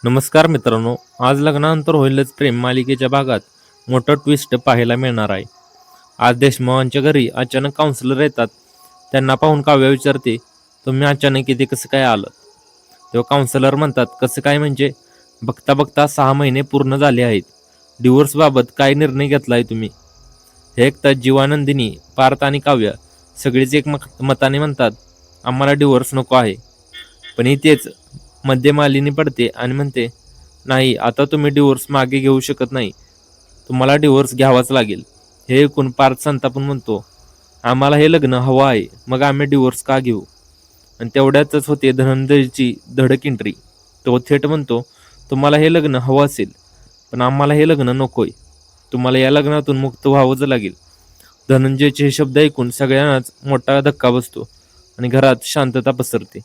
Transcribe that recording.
नमस्कार मित्रांनो, आज लग्नानंतर होईलच प्रेम मालिकेच्या भागात मोठं ट्विस्ट पाहायला मिळणार आहे. आज देशमुखांच्या घरी अचानक काउन्सिलर येतात. त्यांना पाहून काव्या विचारते, तुम्ही अचानक इथे कसं काय आलं? तेव्हा काउन्सिलर म्हणतात, कसं काय म्हणजे? बघता बघता 6 महिने पूर्ण झाले आहेत. डिवोर्सबाबत काय निर्णय घेतलाय तुम्ही? हे ऐकतात जीवानंदिनी, पार्थ आणि काव्या सगळेच एक मताने म्हणतात, आम्हाला डिवोर्स नको आहे. पण इथेच मध्यमालिनी पडते आणि म्हणते, नाही, आता तुम्ही डिवोर्स मागे घेऊ शकत नाही. तुम्हाला डिवोर्स घ्यावाच लागेल. हे ऐकून पार्थ संतापून म्हणतो, आम्हाला हे लग्न हवं आहे, मग आम्ही डिवोर्स का घेऊ? आणि तेवढ्यातच होते धनंजयची धडक एंट्री. तो थेट म्हणतो, तुम्हाला हे लग्न हवं असेल, पण आम्हाला हे लग्न नकोय. तुम्हाला या लग्नातून मुक्त व्हावंच लागेल. धनंजयचे हे शब्द ऐकून सगळ्यांनाच मोठा धक्का बसतो आणि घरात शांतता पसरते.